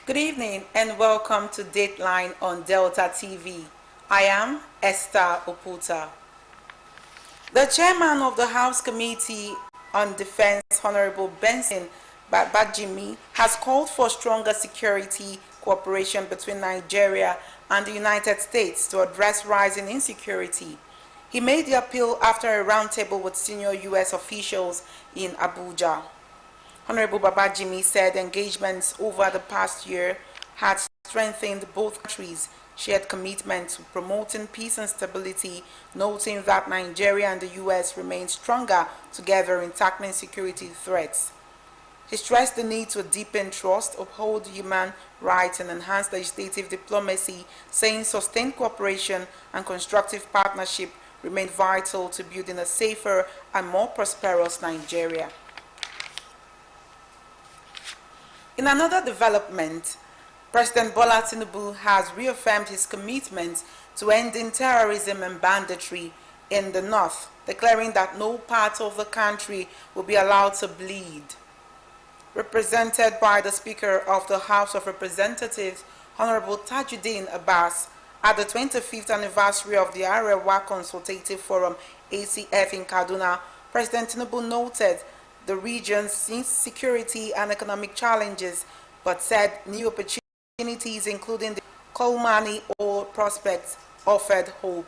Good evening and welcome to Dateline on Delta TV. I am Esther Oputa. The chairman of the House Committee on Defense, Honorable Benson Babajimi, has called for stronger security cooperation between Nigeria and the United States to address rising insecurity. He made the appeal after a roundtable with senior U.S. officials in Abuja. Honorable Babajimi said engagements over the past year had strengthened both countries' shared commitment to promoting peace and stability, noting that Nigeria and the U.S. remain stronger together in tackling security threats. He stressed the need to deepen trust, uphold human rights, and enhance legislative diplomacy, saying sustained cooperation and constructive partnership remain vital to building a safer and more prosperous Nigeria. In another development, President Bola Tinubu has reaffirmed his commitment to ending terrorism and banditry in the north, declaring that no part of the country will be allowed to bleed. Represented by the Speaker of the House of Representatives, Honorable Tajuddin Abbas, at the 25th anniversary of the Arewa Consultative Forum ACF in Kaduna, President Tinubu noted the region's security and economic challenges, but said new opportunities, including the Kolmani oil prospects, offered hope.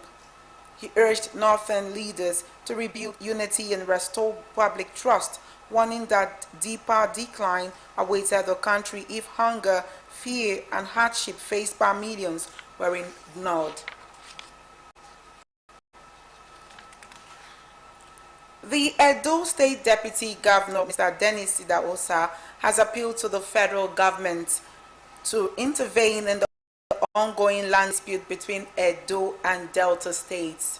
He urged northern leaders to rebuild unity and restore public trust, warning that deeper decline awaited the country if hunger, fear, and hardship faced by millions were ignored. The Edo State Deputy Governor, Mr. Dennis Idahosa, has appealed to the federal government to intervene in the ongoing land dispute between Edo and Delta states.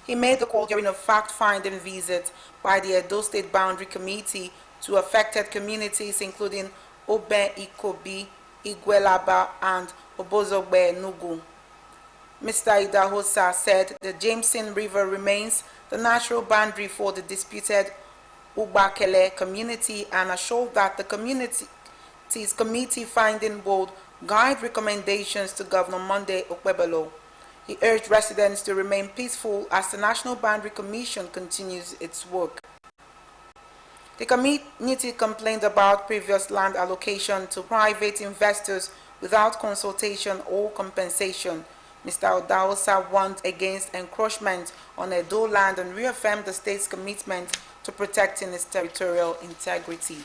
He made the call during a fact-finding visit by the Edo State Boundary Committee to affected communities including Oben Ikobi, Igwelaba, and Obozogbe Nugu. Mr. Idahosa said the Jameson River remains the natural boundary for the disputed Ubakele community and assured that the community's committee finding will guide recommendations to Governor Monday Okpebholo. He urged residents to remain peaceful as the National Boundary Commission continues its work. The community complained about previous land allocation to private investors without consultation or compensation. Mr. Idahosa warned against encroachment on Edo land and reaffirmed the state's commitment to protecting its territorial integrity.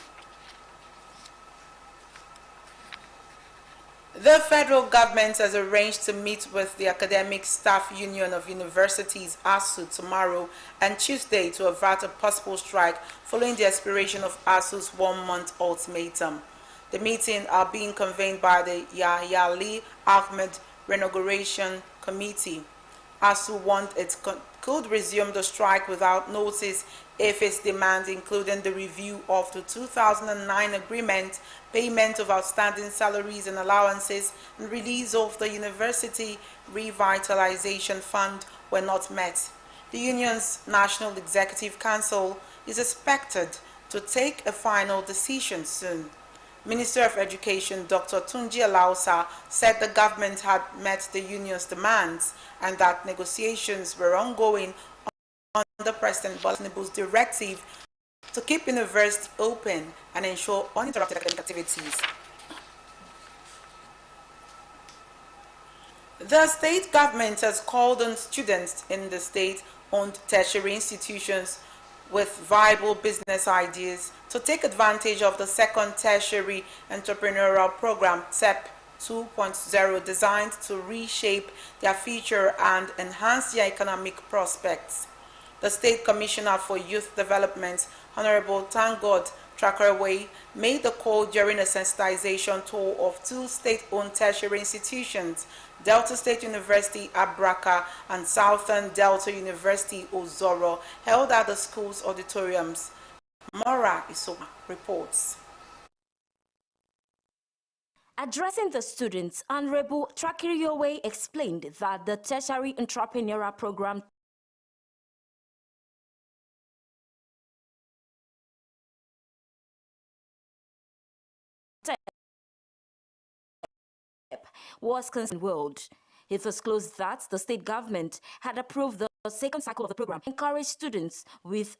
The federal government has arranged to meet with the Academic Staff Union of Universities, ASU, tomorrow and Tuesday to avert a possible strike following the expiration of ASU's one-month ultimatum. The meetings are being convened by the Yahya Ali Ahmed Remuneration Committee. ASU wants it could resume the strike without notice if its demands, including the review of the 2009 agreement, payment of outstanding salaries and allowances, and release of the University Revitalization Fund, were not met. The union's National Executive Council is expected to take a final decision soon. Minister of Education Dr. Tunji Alausa said the government had met the union's demands and that negotiations were ongoing under President Bola Tinubu's directive to keep universities open and ensure uninterrupted academic activities. The state government has called on students in the state-owned tertiary institutions with viable business ideas to take advantage of the second tertiary entrepreneurial program TEP 2.0 designed to reshape their future and enhance their economic prospects. The State Commissioner for Youth Development, Honorable Tangod Trakerway, made the call during a sensitization tour of two state-owned tertiary institutions, Delta State University Abraka and Southern Delta University Ozoro, held at the school's auditoriums. Mora Isoma reports. Addressing the students, Honorable Trakerway explained that the tertiary entrepreneurial program was concerned world. He disclosed that the state government had approved the second cycle of the program, encouraged students with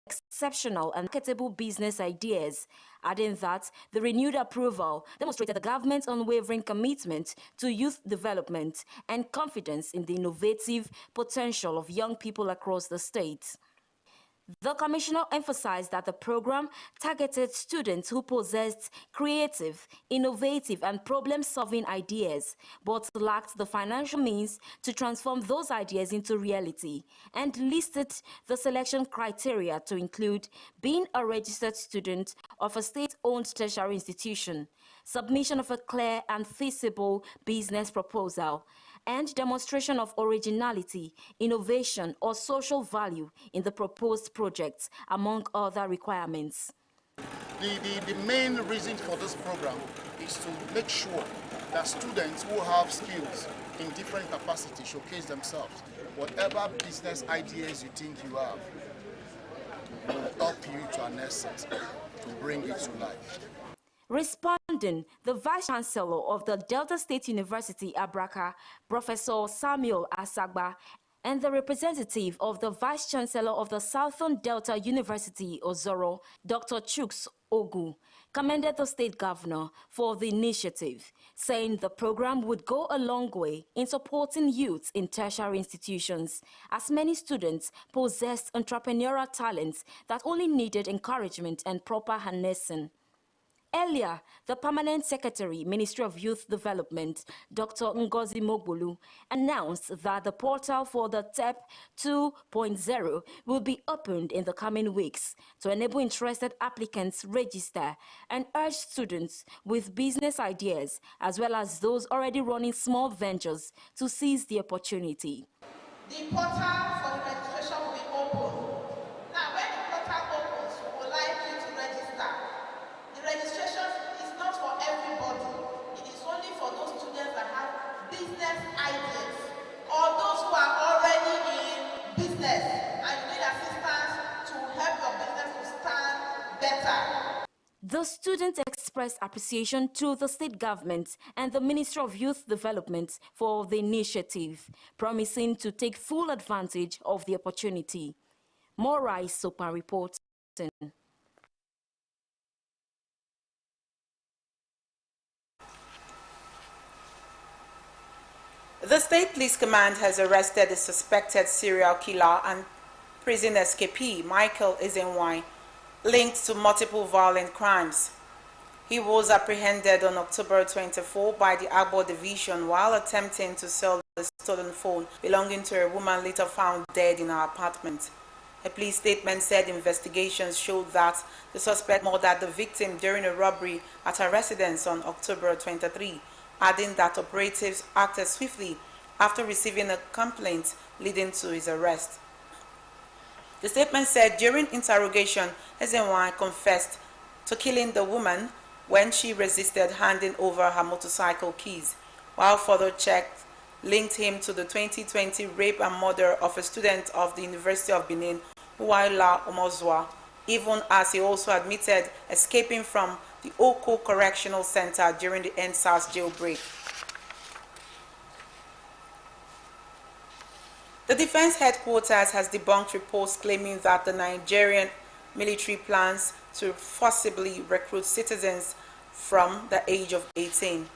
exceptional and marketable business ideas, adding that the renewed approval demonstrated the government's unwavering commitment to youth development and confidence in the innovative potential of young people across the state. The commissioner emphasized that the program targeted students who possessed creative, innovative, and problem-solving ideas, but lacked the financial means to transform those ideas into reality, and listed the selection criteria to include being a registered student of a state-owned tertiary institution, submission of a clear and feasible business proposal, and demonstration of originality, innovation, or social value in the proposed projects, among other requirements. The main reason for this program is to make sure that students who have skills in different capacities showcase themselves. Whatever business ideas you think you have will help you to harness it, to bring it to life. Responding, the Vice-Chancellor of the Delta State University, Abraka, Professor Samuel Asagba, and the representative of the Vice-Chancellor of the Southern Delta University, Ozoro, Dr. Chuks Ogu, commended the state governor for the initiative, saying the program would go a long way in supporting youth in tertiary institutions, as many students possessed entrepreneurial talents that only needed encouragement and proper harnessing. Earlier, the Permanent Secretary, Ministry of Youth Development, Dr. Ngozi Mogbolu, announced that the portal for the TEP 2.0 will be opened in the coming weeks to enable interested applicants register and urge students with business ideas, as well as those already running small ventures, to seize the opportunity. The portal for the registration will be open. Now, when the portal opens, we would like you to register. The registration is not for everybody. It is only for those students that have business ideas or those who are already in business and you need assistance to help your business to stand better. The students expressed appreciation to the state government and the Ministry of Youth Development for the initiative, promising to take full advantage of the opportunity. Morai Sopa reporting. The State Police Command has arrested a suspected serial killer and prison escapee, Michael Ezenwai, linked to multiple violent crimes. He was apprehended on October 24 by the Agbo Division while attempting to sell the stolen phone belonging to a woman later found dead in her apartment. A police statement said investigations showed that the suspect murdered the victim during a robbery at her residence on October 23, adding that operatives acted swiftly after receiving a complaint leading to his arrest. The statement said during interrogation, Ezenwai confessed to killing the woman when she resisted handing over her motorcycle keys, while further checks linked him to the 2020 rape and murder of a student of the University of Benin, Uwaila Omozua, even as he also admitted escaping from the Oko Correctional Center during the NSAS jailbreak. The Defense Headquarters has debunked reports claiming that the Nigerian military plans to forcibly recruit citizens from the age of 18.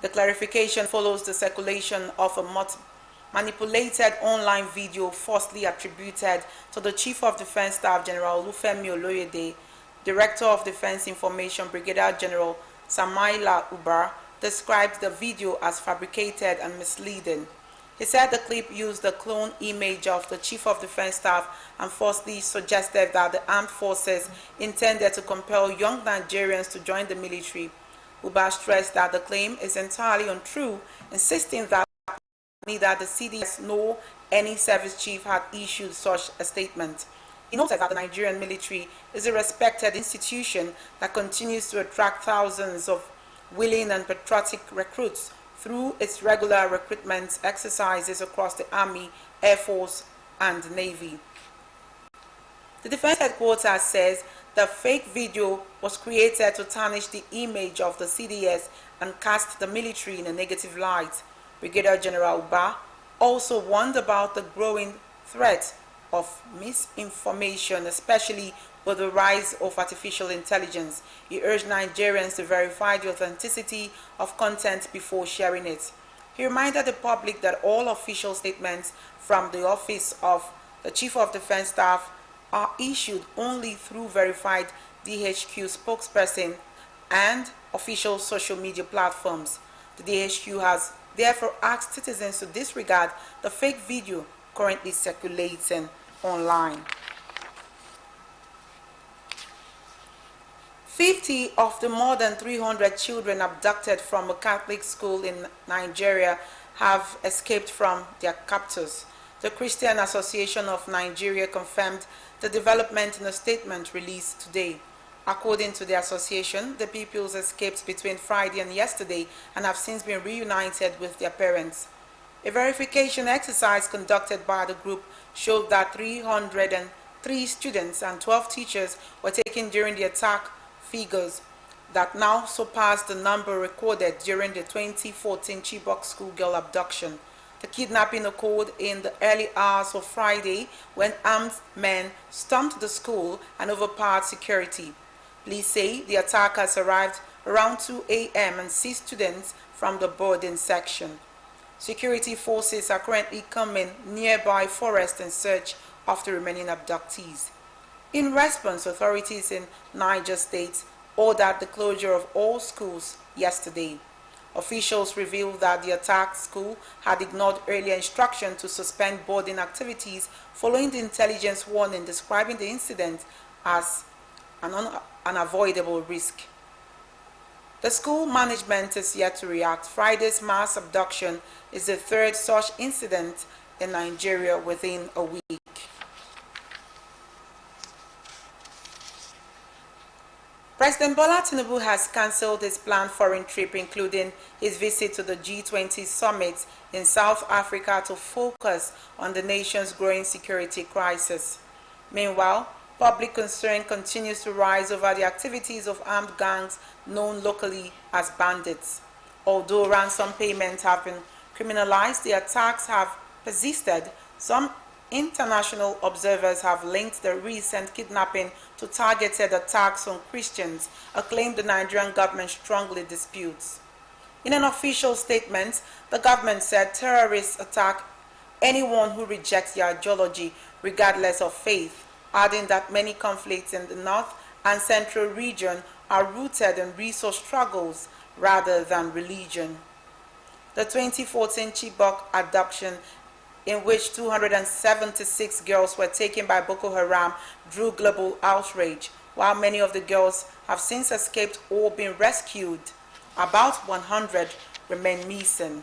The clarification follows the circulation of a manipulated online video falsely attributed to the Chief of Defense Staff General Olufemi Oloyede. Director of Defense Information Brigadier General Samaila Ubar described the video as fabricated and misleading. He said the clip used the clone image of the Chief of Defense Staff and falsely suggested that the armed forces intended to compel young Nigerians to join the military. Ubar stressed that the claim is entirely untrue, insisting that neither the CDS nor any service chief had issued such a statement. He noted that the Nigerian military is a respected institution that continues to attract thousands of willing and patriotic recruits through its regular recruitment exercises across the Army, Air Force, and Navy. The Defense Headquarters says the fake video was created to tarnish the image of the CDS and cast the military in a negative light. Brigadier General Uba also warned about the growing threat of misinformation, especially with the rise of artificial intelligence. He urged Nigerians to verify the authenticity of content before sharing it. He reminded the public that all official statements from the Office of the Chief of Defense Staff are issued only through verified DHQ spokesperson and official social media platforms. The DHQ has therefore asked citizens to disregard the fake video currently circulating online. 50 of the more than 300 children abducted from a Catholic school in Nigeria have escaped from their captors. The Christian Association of Nigeria confirmed the development in a statement released today. According to the association, the pupils escaped between Friday and yesterday and have since been reunited with their parents. A verification exercise conducted by the group showed that 303 students and 12 teachers were taken during the attack, figures that now surpass the number recorded during the 2014 Chibok schoolgirl abduction. The kidnapping occurred in the early hours of Friday when armed men stormed the school and overpowered security. Police say the attackers arrived around 2 a.m. and seized students from the boarding section. Security forces are currently combing nearby forest in search of the remaining abductees. In response, authorities in Niger State ordered the closure of all schools yesterday. Officials revealed that the attacked school had ignored earlier instruction to suspend boarding activities following the intelligence warning describing the incident as an unavoidable risk. The school management is yet to react. Friday's mass abduction is the third such incident in Nigeria within a week. President Bola Tinubu has cancelled his planned foreign trip, including his visit to the G20 summit in South Africa to focus on the nation's growing security crisis. Meanwhile, public concern continues to rise over the activities of armed gangs known locally as bandits. Although ransom payments have been criminalized, the attacks have persisted. Some international observers have linked the recent kidnapping to targeted attacks on Christians, a claim the Nigerian government strongly disputes. In an official statement, the government said terrorists attack anyone who rejects their ideology regardless of faith, adding that many conflicts in the north and central region are rooted in resource struggles rather than religion. The 2014 Chibok abduction, in which 276 girls were taken by Boko Haram, drew global outrage. While many of the girls have since escaped or been rescued, about 100 remain missing.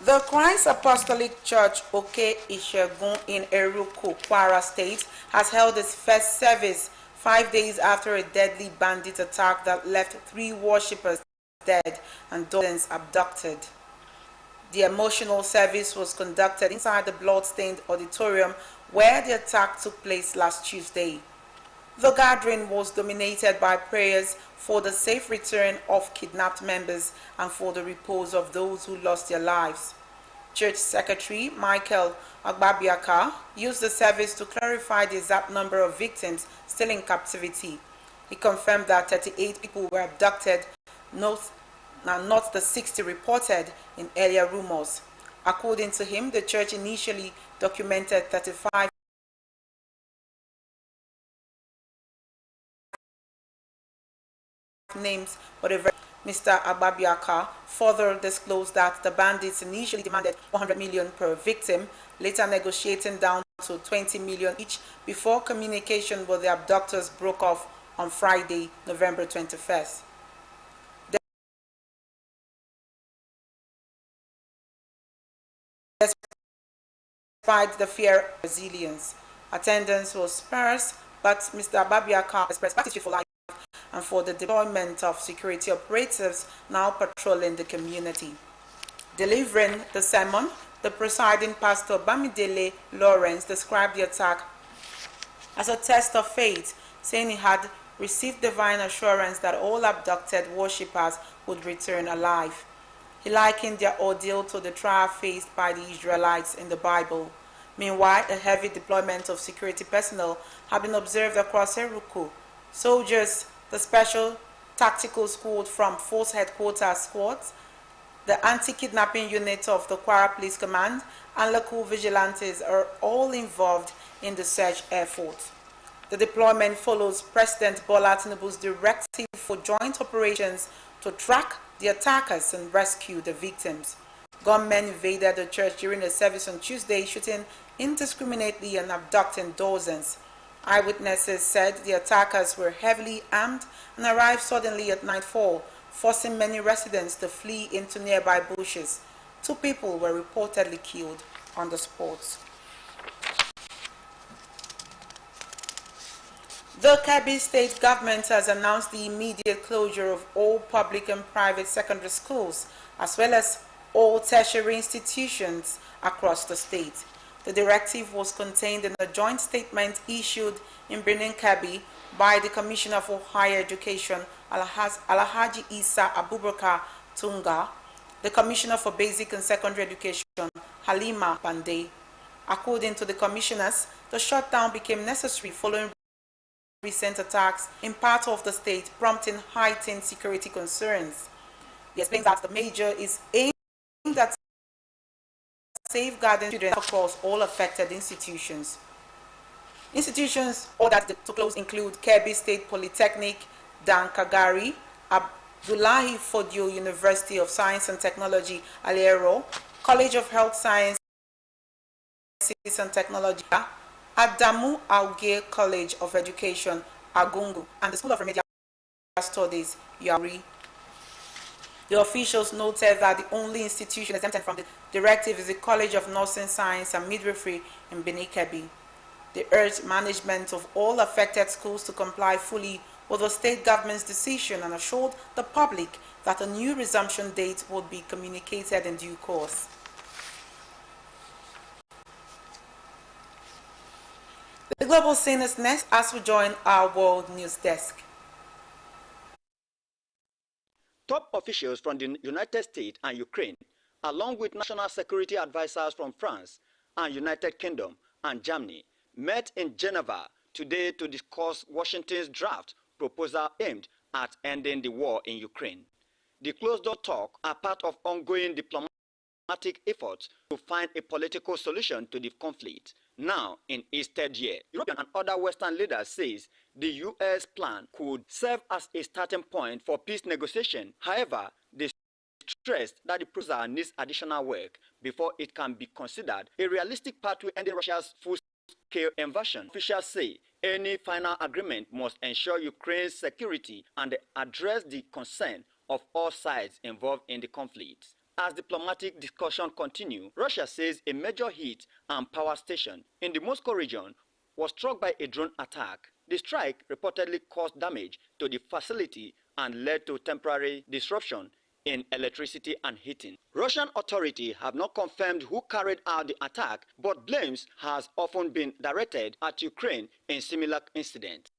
The Christ Apostolic Church Oke-Ishegun in Eruku, Kwara State, has held its first service 5 days after a deadly bandit attack that left 3 worshippers dead and dozens abducted. The emotional service was conducted inside the blood-stained auditorium where the attack took place last Tuesday. The gathering was dominated by prayers for the safe return of kidnapped members and for the repose of those who lost their lives. Church Secretary Michael Agbabiaka used the service to clarify the exact number of victims still in captivity. He confirmed that 38 people were abducted, not the 60 reported in earlier rumors. According to him, the church initially documented 35 names, but Mr. Agbabiaka further disclosed that the bandits initially demanded 100 million per victim, later negotiating down to 20 million each before communication with the abductors broke off on Friday, November 21st. Despite the fear of resilience, attendance was sparse, but Mr. Agbabiaka expressed gratitude for life and for the deployment of security operatives now patrolling the community. Delivering the sermon, the presiding pastor Bamidele Lawrence described the attack as a test of faith, saying he had received divine assurance that all abducted worshippers would return alive. He likened their ordeal to the trial faced by the Israelites in the Bible. Meanwhile, a heavy deployment of security personnel had been observed across Eruku. Soldiers, the Special Tactical Squad from Force Headquarters Squads, the Anti-Kidnapping Unit of the Kwara Police Command, and local vigilantes are all involved in the search effort. The deployment follows President Bola Tinubu's directive for joint operations to track the attackers and rescue the victims. Gunmen invaded the church during a service on Tuesday, shooting indiscriminately and abducting dozens. Eyewitnesses said the attackers were heavily armed and arrived suddenly at nightfall, forcing many residents to flee into nearby bushes. 2 people were reportedly killed on the spot. The Kebbi State government has announced the immediate closure of all public and private secondary schools, as well as all tertiary institutions across the state. The directive was contained in a joint statement issued in Birnin Kebbi by the Commissioner for Higher Education, Alhaji Isa Abubakar Tunga, the Commissioner for Basic and Secondary Education, Halima Bande. According to the commissioners, the shutdown became necessary following recent attacks in parts of the state, prompting heightened security concerns. He explains that the measure is aimed at safeguarding children across all affected institutions. Institutions ordered to close include Kebbi State Polytechnic, Dan Kagari, Abdullahi Fodio University of Science and Technology, Aliero, College of Health Sciences and Technology, Adamu Auge College of Education, Agungu, and the School of Remedial Studies, Yari. The officials noted that the only institution exempted from the directive is the College of Nursing Science and Midwifery in Birnin Kebbi. They urged management of all affected schools to comply fully with the state government's decision and assured the public that a new resumption date would be communicated in due course. The global scene is next as we join our World News Desk. Top officials from the United States and Ukraine, along with national security advisors from France and United Kingdom and Germany, met in Geneva today to discuss Washington's draft proposal aimed at ending the war in Ukraine. The closed-door talks are part of ongoing diplomatic efforts to find a political solution to the conflict, now in its 3rd year. European and other Western leaders say the U.S. plan could serve as a starting point for peace negotiation. However, they stressed that the proposal needs additional work before it can be considered a realistic path to ending Russia's full-scale invasion. Officials say any final agreement must ensure Ukraine's security and address the concern of all sides involved in the conflict. As diplomatic discussions continue, Russia says a major heat and power station in the Moscow region was struck by a drone attack. The strike reportedly caused damage to the facility and led to temporary disruption in electricity and heating. Russian authorities have not confirmed who carried out the attack, but blames has often been directed at Ukraine in similar incidents.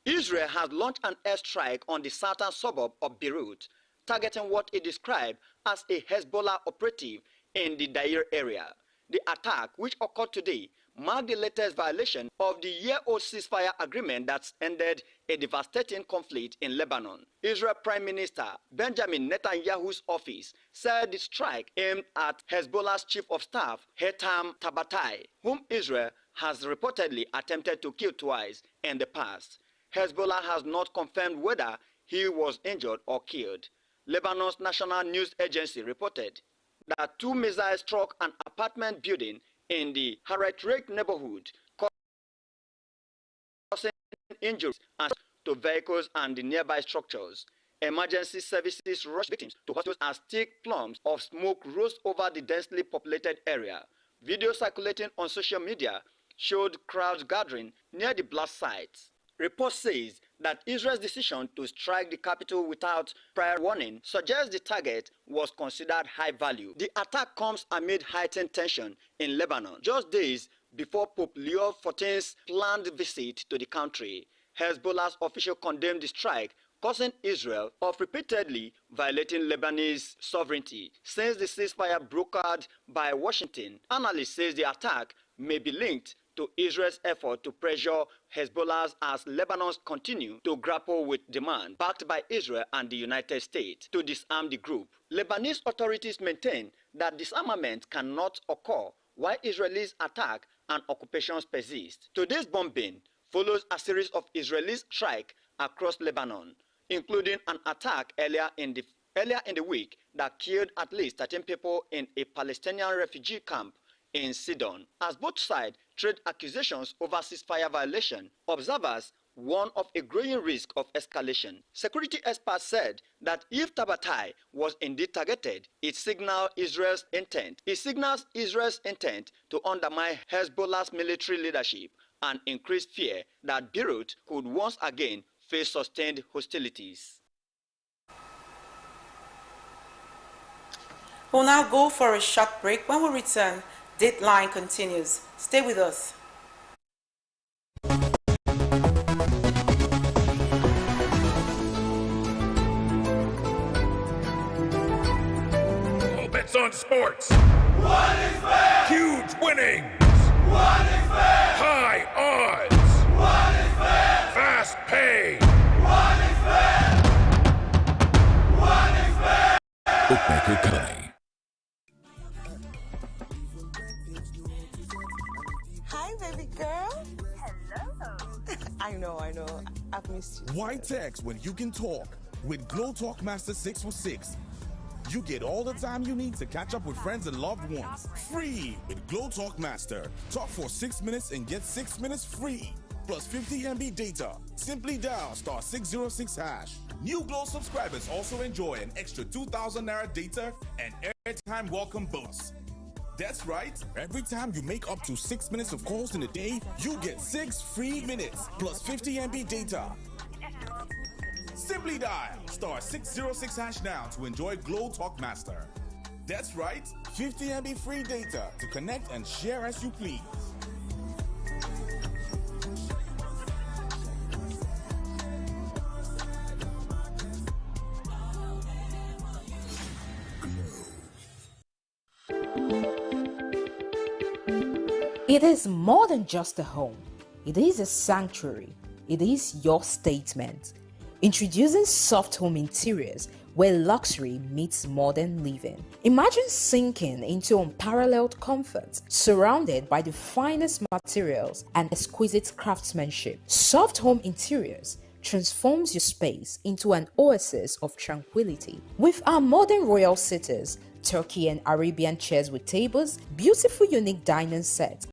Israel has launched an airstrike on the southern suburb of Beirut, targeting what it described as a Hezbollah operative in the Deir area. The attack, which occurred today, marked the latest violation of the year-old ceasefire agreement that ended a devastating conflict in Lebanon. Israel Prime Minister Benjamin Netanyahu's office said the strike aimed at Hezbollah's chief of staff, Hetam Tabatai, whom Israel has reportedly attempted to kill twice in the past. Hezbollah has not confirmed whether he was injured or killed. Lebanon's national news agency reported that 2 missiles struck an apartment building in the Haret Reik neighborhood, causing injuries to vehicles and the nearby structures. Emergency services rushed victims to hospitals as thick plumes of smoke rose over the densely populated area. Video circulating on social media showed crowds gathering near the blast sites. Report says that Israel's decision to strike the capital without prior warning suggests the target was considered high value. The attack comes amid heightened tension in Lebanon, just days before Pope Leo XIV's planned visit to the country. Hezbollah's official condemned the strike, causing Israel of repeatedly violating Lebanese sovereignty since the ceasefire brokered by Washington. Analysts say the attack may be linked to Israel's effort to pressure Hezbollah as Lebanon continue to grapple with demand backed by Israel and the United States to disarm the group. Lebanese authorities maintain that disarmament cannot occur while Israelis attack and occupations persist. Today's bombing follows a series of Israeli strikes across Lebanon, including an attack earlier in the week that killed at least 13 people in a Palestinian refugee camp in Sidon. As both sides trade accusations over ceasefire violation, observers warn of a growing risk of escalation. Security experts said that if Tabbatai was indeed targeted, it signals Israel's intent to undermine Hezbollah's military leadership and increase fear that Beirut could once again face sustained hostilities. We'll now go for a short break. When we return, Dateline continues. Stay with us. All bets on sports. What is fair? Huge winnings. What is fair? High odds. What is fair? Fast pay. What is fair? What is fair? Bookmaker Company. Hi, baby girl. Hello. I know. I've missed you. Why text when you can talk? With Glow Talk Master 6 for 6. You get all the time you need to catch up with friends and loved ones. Free with Glow Talk Master. Talk for 6 minutes and get 6 minutes free. Plus 50 MB data. Simply dial *606#. New Glow subscribers also enjoy an extra 2,000 Naira data and airtime welcome bonus. That's right. Every time you make up to 6 minutes of calls in a day, you get 6 free minutes plus 50 MB data. Simply dial *606# now to enjoy Glow Talk Master. That's right. 50 MB free data to connect and share as you please. It is more than just a home. It is a sanctuary. It is your statement. Introducing Soft Home Interiors, where luxury meets modern living. Imagine sinking into unparalleled comfort, surrounded by the finest materials and exquisite craftsmanship. Soft Home Interiors transforms your space into an oasis of tranquility. With our modern royal sitters, Turkey and Arabian chairs with tables, beautiful unique dining sets,